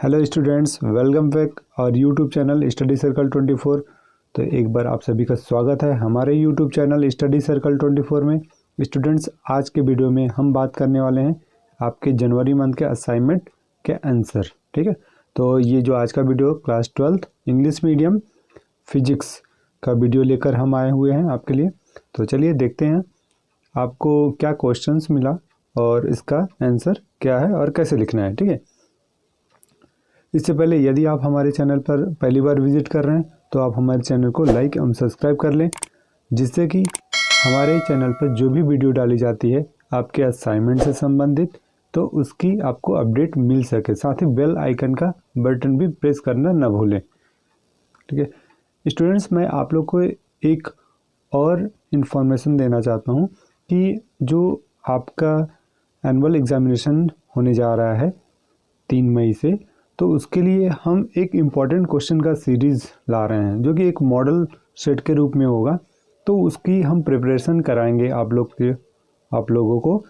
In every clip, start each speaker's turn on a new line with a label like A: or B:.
A: Hello students, welcome back और YouTube channel study circle 24। तो एक बार आप सभी का स्वागत है हमारे यूट्यूब चैनल स्टडी सर्कल 24 में। स्टूडेंट्स, आज के वीडियो में हम बात करने वाले हैं आपके जनवरी मंथ के असाइनमेंट के आंसर। ठीक है, तो ये जो आज का video class 12 English medium physics का वीडियो लेकर हम आए हुए हैं आपके लिए। तो चलिए देखते हैं आपको क्या क्वेश्चंस मिला और इसका आंसर क्या है और कैसे लिखना है। ठीक है, इससे पहले यदि आप हमारे चैनल पर पहली बार विजिट कर रहे हैं तो आप हमारे चैनल को लाइक एवं सब्सक्राइब कर लें, जिससे कि हमारे चैनल पर जो भी वीडियो डाली जाती है आपके असाइनमेंट से संबंधित तो उसकी आपको अपडेट मिल सके। साथ ही बेल आइकन का बटन भी प्रेस करना न भूलें। ठीक है स्टूडेंट्स, मैं आप लोग को एक और इन्फॉर्मेशन देना चाहता हूँ कि जो आपका एनुअल एग्जामिनेशन होने जा रहा है 3 मई से, तो उसके लिए हम एक इम्पॉर्टेंट क्वेश्चन का सीरीज़ ला रहे हैं जो कि एक मॉडल सेट के रूप में होगा। तो उसकी हम प्रिपरेशन कराएंगे आप लोगों को,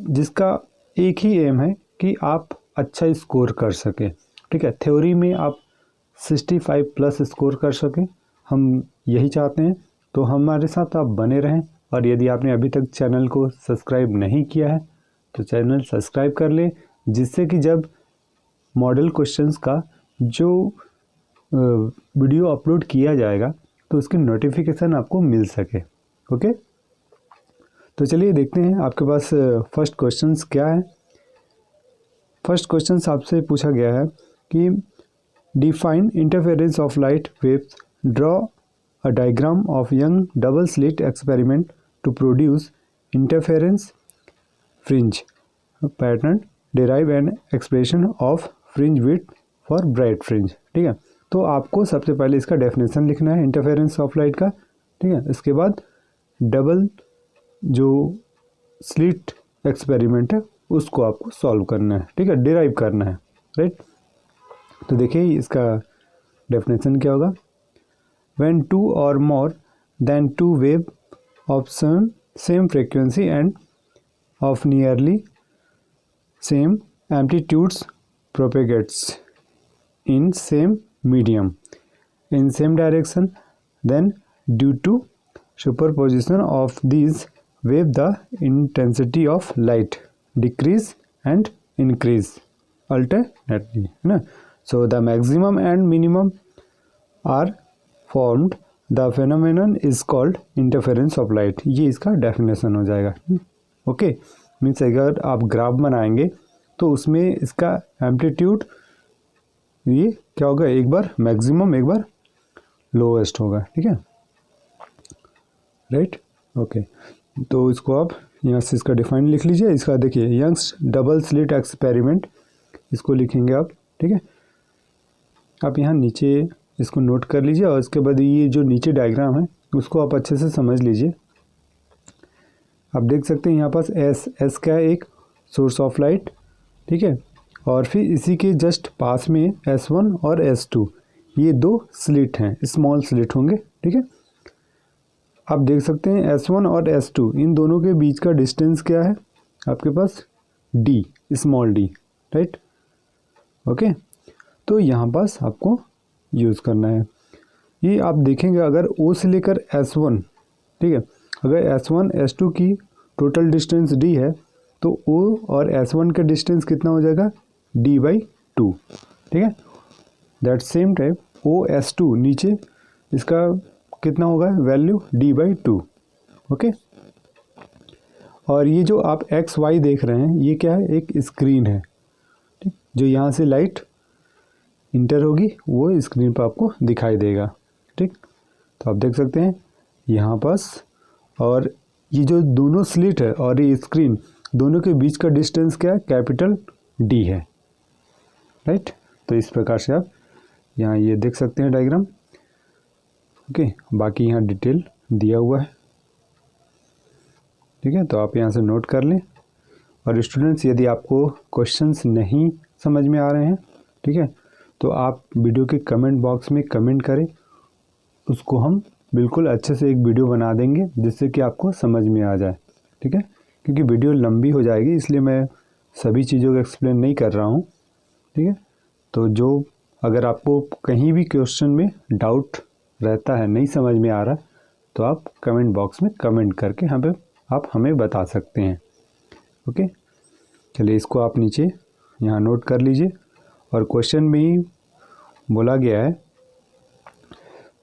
A: जिसका एक ही एम है कि आप अच्छा स्कोर कर सकें। ठीक है, थ्योरी में आप 65 प्लस स्कोर कर सकें, हम यही चाहते हैं। तो हमारे साथ आप बने रहें, और यदि आपने अभी तक चैनल को सब्सक्राइब नहीं किया है तो चैनल सब्सक्राइब कर लें, जिससे कि जब मॉडल क्वेश्चंस का जो वीडियो अपलोड किया जाएगा तो उसकी नोटिफिकेशन आपको मिल सके। ओके, तो चलिए देखते हैं आपके पास फर्स्ट क्वेश्चंस क्या है। फर्स्ट क्वेश्चंस आपसे पूछा गया है कि define interference of light waves, draw a diagram of Young double slit experiment to produce interference fringe pattern, derive an expression of fringe width for bright fringe. ठीक है, तो आपको सबसे पहले इसका डेफिनेशन लिखना है इंटरफेरेंस ऑफ लाइट का। ठीक है, इसके बाद डबल जो स्लिट एक्सपेरिमेंट है उसको आपको सॉल्व करना है। ठीक है, डिराइव करना है, राइट। तो देखिए इसका डेफिनेशन क्या होगा। व्हेन टू और more than two wave of same frequency and of nearly same amplitudes propagates in same medium in same direction, then due to superposition of these wave the intensity of light decrease and increase alternately, है ना। So the maximum and minimum are formed, the phenomenon is called interference of light। ये इसका definition हो जाएगा। Okay, means अगर आप graph बनाएंगे तो उसमें इसका एम्पलीट्यूड ये क्या होगा, एक बार मैक्सिमम एक बार लोवेस्ट होगा। ठीक है, राइट। ओके, तो इसको आप यहाँ से इसका डिफाइन लिख लीजिए। इसका देखिए यंग्स डबल स्लिट एक्सपेरिमेंट, इसको लिखेंगे आप। ठीक है, आप यहाँ नीचे इसको नोट कर लीजिए, और इसके बाद ये जो नीचे डायग्राम है उसको आप अच्छे से समझ लीजिए। आप देख सकते हैं यहाँ पास एस क्या है, एक सोर्स ऑफ लाइट। ठीक है, और फिर इसी के जस्ट पास में S1 और S2, ये दो स्लिट हैं, स्मॉल स्लिट होंगे। ठीक है, आप देख सकते हैं S1 और S2, इन दोनों के बीच का डिस्टेंस क्या है आपके पास, D, small d, right. Okay, तो यहाँ पास आपको यूज़ करना है। ये आप देखेंगे अगर O से लेकर S1, ठीक है, अगर S1 S2 की टोटल डिस्टेंस D है तो O और S1 का डिस्टेंस कितना हो जाएगा, D/2। ठीक है, दैट सेम टाइप OS2 नीचे इसका कितना होगा वैल्यू, D/2। ओके, और ये जो आप XY देख रहे हैं ये क्या है, एक स्क्रीन है। ठीक, जो यहाँ से लाइट इंटर होगी वो स्क्रीन पर आपको दिखाई देगा। ठीक, तो आप देख सकते हैं यहाँ पास, और ये जो दोनों स्लिट है और ये स्क्रीन, दोनों के बीच का डिस्टेंस क्या है, कैपिटल D है, राइट। तो इस प्रकार से आप यहाँ ये देख सकते हैं डायग्राम। ओके, बाकी यहाँ डिटेल दिया हुआ है। ठीक है, तो आप यहाँ से नोट कर लें। और स्टूडेंट्स, यदि आपको क्वेश्चंस नहीं समझ में आ रहे हैं, ठीक है, तो आप वीडियो के कमेंट बॉक्स में कमेंट करें, उसको हम बिल्कुल अच्छे से एक वीडियो बना देंगे जिससे कि आपको समझ में आ जाए। ठीक है, क्योंकि वीडियो लंबी हो जाएगी इसलिए मैं सभी चीज़ों को एक्सप्लेन नहीं कर रहा हूँ। ठीक है, तो जो अगर आपको कहीं भी क्वेश्चन में डाउट रहता है, नहीं समझ में आ रहा, तो आप कमेंट बॉक्स में कमेंट करके यहाँ पे आप हमें बता सकते हैं। ओके, चलिए इसको आप नीचे यहाँ नोट कर लीजिए। और क्वेश्चन में ही बोला गया है,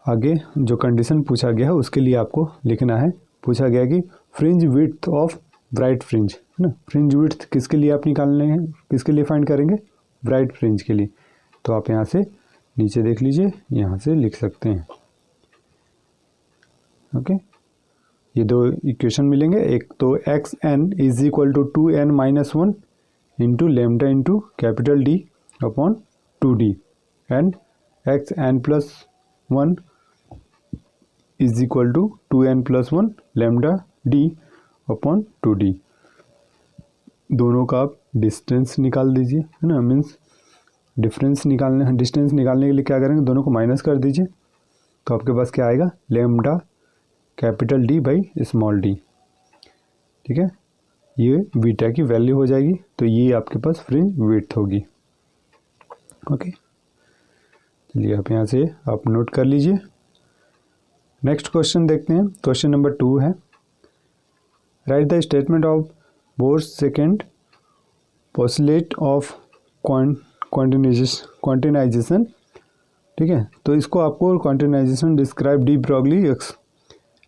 A: आगे जो कंडीशन पूछा गया है उसके लिए आपको लिखना है। पूछा गया कि fringe width of bright fringe, है ना। फ्रिंज विड्थ किसके लिए आप निकालने हैं, किसके लिए फाइंड करेंगे, ब्राइट फ्रिंज के लिए। तो आप यहाँ से नीचे देख लीजिए, यहाँ से लिख सकते हैं। ओके, ये दो इक्वेशन मिलेंगे। एक तो x n is equal to 2n-1 into lambda into capital D upon 2d and x n plus 1 is equal to 2n+1 lambda D upon 2d। दोनों का आप डिस्टेंस निकाल दीजिए, है ना। मीन्स डिस्टेंस निकालने के लिए क्या करेंगे, दोनों को माइनस कर दीजिए। तो आपके पास क्या आएगा, lambda capital D by small D. ठीक है, ये बीटा की वैल्यू हो जाएगी। तो ये आपके पास फ्रिंज विड्थ होगी। ओके, चलिए आप यहाँ से आप नोट कर लीजिए। नेक्स्ट क्वेश्चन देखते हैं। क्वेश्चन नंबर 2 है, write the statement of Bohr's second postulate of quantization. ठीक है, तो इसको आपको quantization describe de Broglie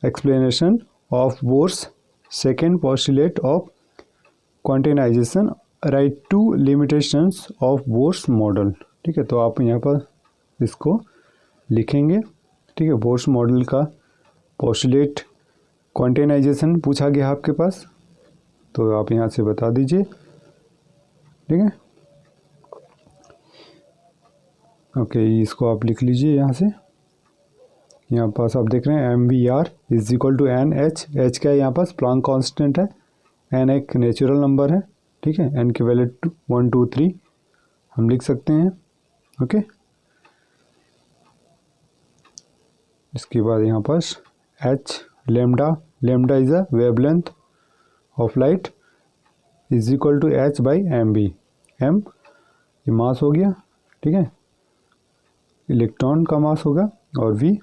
A: explanation of Bohr's second postulate of quantization, write two limitations of Bohr's model. ठीक है, तो आप यहाँ पर इसको लिखेंगे। ठीक है, बोर्स मॉडल का पोस्टुलेट क्वांटिनाइजेशन पूछा गया आपके पास, तो आप यहाँ से बता दीजिए। ठीक है, ओके, इसको आप लिख लीजिए यहाँ से। यहाँ पास आप देख रहे हैं MVR is equal to NH। H का यहाँ पास प्लांक कांस्टेंट है, N एक नेचुरल नंबर है। ठीक है, N की वैल्यू 1 2 3 हम लिख सकते हैं। ओके, इसके बाद यहाँ पास H lambda is a wavelength of light is equal to H by MV। M ये मास हो गया। ठीक है, इलेक्ट्रॉन का मास होगा, और V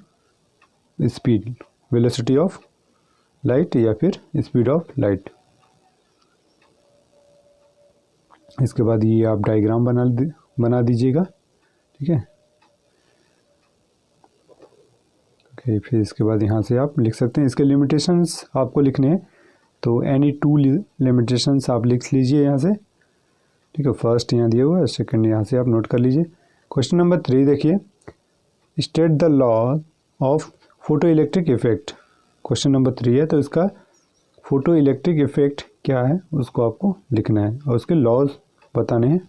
A: speed, velocity of light या फिर स्पीड ऑफ लाइट। इसके बाद ये आप डायग्राम बना दीजिएगा। ठीक है, ओके, फिर इसके बाद यहाँ से आप लिख सकते हैं। इसके लिमिटेशंस आपको लिखने हैं, तो एनी 2 लिमिटेशंस आप लिख लीजिए यहाँ से। ठीक है, फर्स्ट यहाँ दिया हुआ है, सेकंड यहाँ से आप नोट कर लीजिए। क्वेश्चन नंबर 3 देखिए, state the law of photo electric effect. Question number 3 है, तो इसका फोटो इलेक्ट्रिक इफेक्ट क्या है उसको आपको लिखना है और उसके लॉज बताने हैं।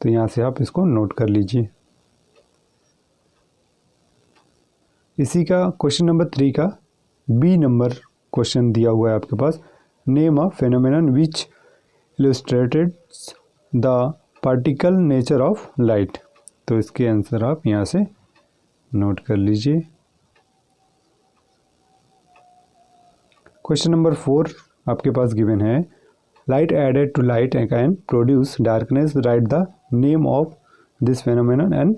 A: तो यहाँ से आप इसको नोट कर लीजिए। इसी का क्वेश्चन नंबर 3 का बी नंबर क्वेश्चन दिया हुआ है आपके पास, name a phenomenon which illustrated the particle nature of light. तो इसके आंसर आप यहाँ से नोट कर लीजिए। क्वेश्चन नंबर 4 आपके पास गिवन है, light added to light can produce darkness, write the name of this phenomenon and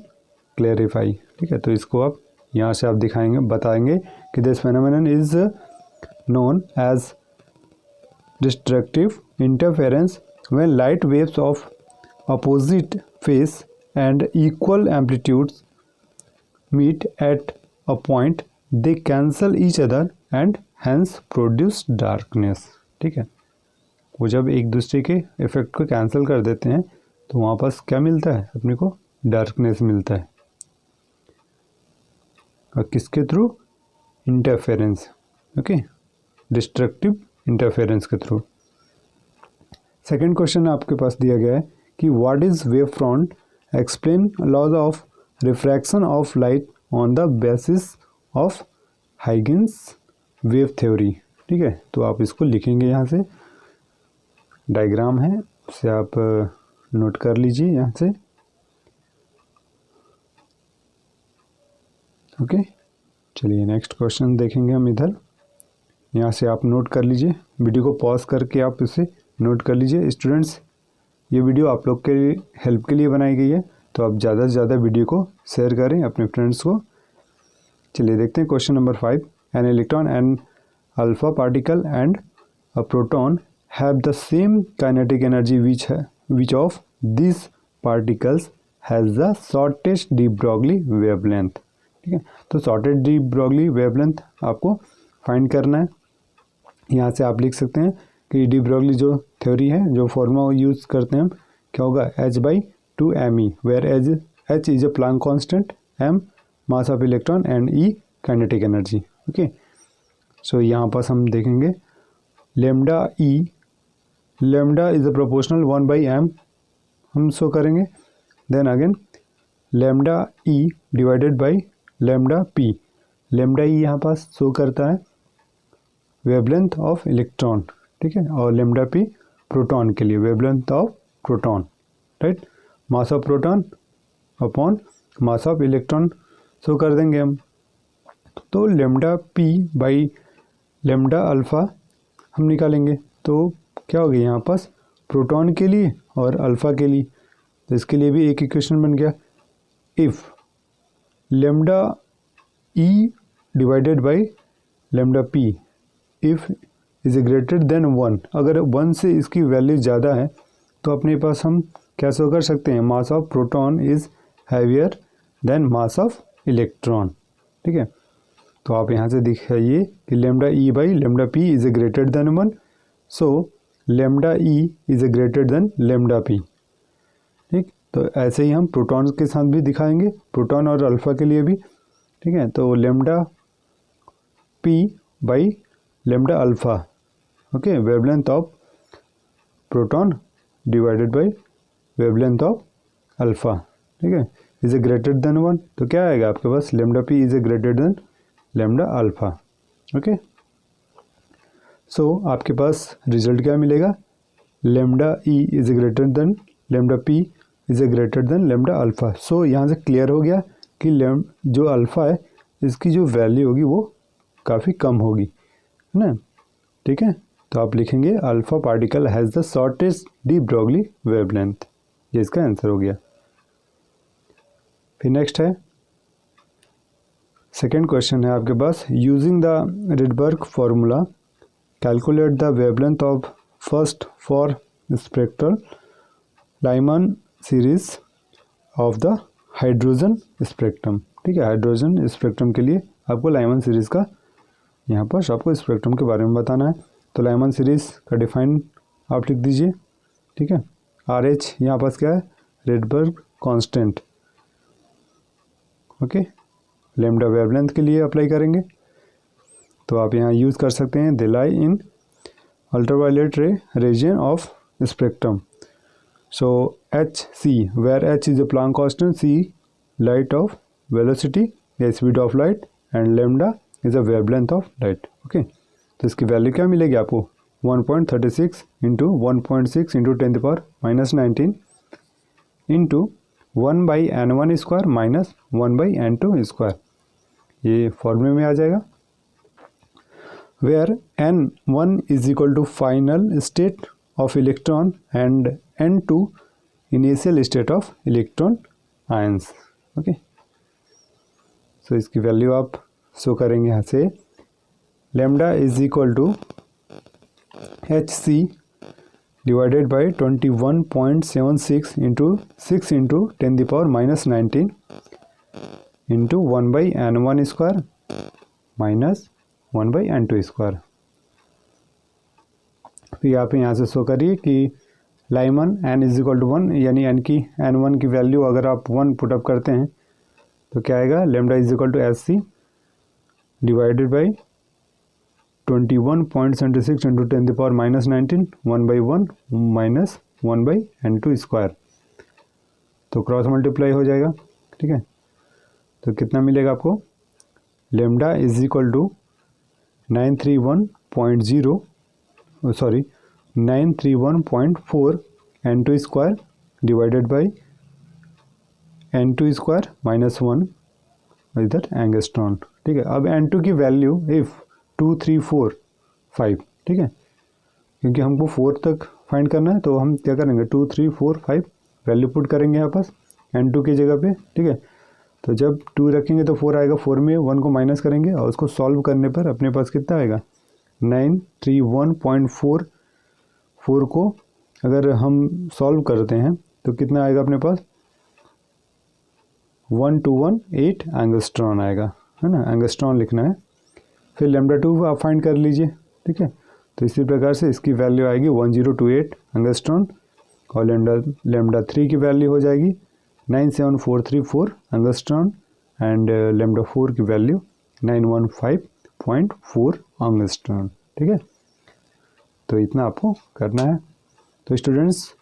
A: clarify. ठीक है, तो इसको आप यहाँ से आप बताएंगे कि this phenomenon is known as destructive interference when light waves of opposite phase and equal amplitudes meet at a point, they cancel each other and hence produce darkness. ठीक है, वो जब एक दूसरे के इफेक्ट को कैंसिल कर देते हैं तो वहाँ पास क्या मिलता है, अपने को डार्कनेस मिलता है। और किसके थ्रू, इंटरफेरेंस। ओके, डिस्ट्रक्टिव इंटरफेरेंस के थ्रू। सेकंड क्वेश्चन आपके पास दिया गया है कि what is wave front, explain laws of refraction of light on the basis of Huygens wave theory. ठीक है, तो आप इसको लिखेंगे यहाँ से, डायग्राम है उसे आप नोट कर लीजिए यहाँ से। ओके, चलिए नेक्स्ट क्वेश्चन देखेंगे हम इधर। यहाँ से आप नोट कर लीजिए, वीडियो को पॉज करके आप इसे नोट कर लीजिए। स्टूडेंट्स, ये वीडियो आप लोग के हेल्प के लिए बनाई गई है। तो आप ज़्यादा से ज़्यादा वीडियो को शेयर करें अपने फ्रेंड्स को। चलिए देखते हैं question number 5। An electron and alpha particle and a proton have the same kinetic energy which of this particles has the shortest de Broglie wavelength. ठीक है, तो शॉर्टेस्ट डी ब्रॉगली वेवलेंथ आपको फाइंड करना है। यहाँ से आप लिख सकते हैं कि डी ब्रॉगली जो थ्योरी है, जो फॉर्मूला यूज़ करते हैं हम, क्या होगा H/2me, where H is a Planck constant, M mass of electron and E kinetic energy. Okay, so यहाँ पास हम देखेंगे lambda is a proportional 1/m हम शो करेंगे। Then again lambda E divided by lambda P। Lambda E यहाँ पास show करता है wavelength of electron, ठीक है, और लेमडा P प्रोटॉन के लिए wavelength of proton, right. Mass of proton upon mass of electron show कर देंगे हम। तो lambda P by lambda alpha हम निकालेंगे, तो क्या हो गया यहाँ पास प्रोटॉन के लिए और अल्फ़ा के लिए। तो इसके लिए भी एक इक्वेशन बन गया, if lambda E divided by lambda P if is greater than 1, अगर 1 से इसकी वैल्यू ज़्यादा है तो अपने पास हम क्या शो कर सकते हैं, mass of proton is heavier then mass of electron. ठीक है, तो आप यहाँ से दिखाइए कि lambda E by lambda P is greater than 1, so lambda E is greater than lambda P। ठीक, तो ऐसे ही हम प्रोटॉन के साथ भी दिखाएंगे, प्रोटॉन और अल्फ़ा के लिए भी। ठीक है, तो lambda P by lambda alpha, okay, wavelength of proton divided by wavelength of alpha, ठीक है, इज ए ग्रेटर देन 1, तो क्या आएगा आपके पास lambda P is a greater than lambda alpha. Okay, so आपके पास रिजल्ट क्या मिलेगा, lambda E is a greater than lambda P is a greater than lambda alpha. So यहाँ से क्लियर हो गया कि जो अल्फ़ा है इसकी जो वैल्यू होगी वो काफ़ी कम होगी, है ना। ठीक है, तो आप लिखेंगे alpha particle has the shortest de Broglie wavelength, ये इसका आंसर हो गया। फिर नेक्स्ट है सेकेंड क्वेश्चन है आपके पास, using the Rydberg formula calculate the wavelength of first four spectral Lyman series of the hydrogen spectrum. ठीक है, हाइड्रोजन स्पेक्ट्रम के लिए आपको लाइमन सीरीज़ का यहाँ पर आपको स्पेक्ट्रम के बारे में बताना है। तो लाइमन सीरीज़ का डिफाइन आप लिख दीजिए। ठीक है, RH यहाँ पास क्या है, Rydberg constant. Okay, lambda wavelength के लिए अप्लाई करेंगे, तो आप यहाँ यूज़ कर सकते हैं, they lie in ultraviolet ray region of spectrum. So HC, where H is a Planck constant, C light of velocity या speed of light, and lambda is a wavelength of light. Okay, तो इसकी value क्या मिलेगी आपको, 1.36 into 1.6 into 10⁻⁻19 into 1/n1 square minus 1/n2 square, ये फॉर्मूले में आ जाएगा, where n1 is equal to final state of electron and n2 initial state of electron ions. Okay, so इसकी वैल्यू आप शो करेंगे यहाँ से, lambda is equal to HC divided by 21.76 into 6 into 10⁻⁻19 into 1/n1 square minus 1/n2 square. फिर आप यहाँ से show करिए कि Lyman n is equal to 1, यानी n1 की वैल्यू अगर आप 1 पुटअप करते हैं तो क्या आएगा, lambda is equal to HC divided by 21.76 into 10⁻⁻19 1/1 minus 1/n2 square, तो क्रॉस मल्टीप्लाई हो जाएगा। ठीक है, तो कितना मिलेगा आपको, lambda is equal to 931.4 n2 square divided by n2 square minus 1 इधर एंगस्ट्रॉन। ठीक है, अब n2 की वैल्यू इफ़ 2, 3, 4, 5, ठीक है, क्योंकि हमको 4 तक फाइंड करना है, तो हम क्या करेंगे 2, 3, 4, 5 वैल्यू पुट करेंगे यहाँ पास, N2 की जगह पे, ठीक है। तो जब 2 रखेंगे तो 4 आएगा, 4 में 1 को माइनस करेंगे और उसको सॉल्व करने पर अपने पास कितना आएगा 931.4। 4 को अगर हम सॉल्व करते हैं तो कितना आएगा अपने पास 1218 एंगस्ट्रॉन आएगा, है ना। एंगस्ट्रॉन लिखना है। फिर लैम्डा 2 आप फाइंड कर लीजिए, ठीक है। तो इसी प्रकार से इसकी वैल्यू आएगी 1028 एंगस्ट्रॉन और लैम्डा 3 की वैल्यू हो जाएगी 97434 एंगस्ट्रॉन एंड लैम्डा 4 की वैल्यू 915.4 एंगस्ट्रॉन, ठीक है। तो इतना आपको करना है। तो स्टूडेंट्स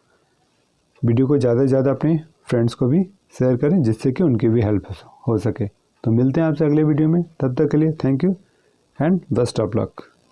A: वीडियो को ज़्यादा से ज़्यादा अपने फ्रेंड्स को भी शेयर करें जिससे कि उनकी भी हेल्प हो सके। तो मिलते हैं आपसे अगले वीडियो में, तब तक के लिए thank you and best of luck.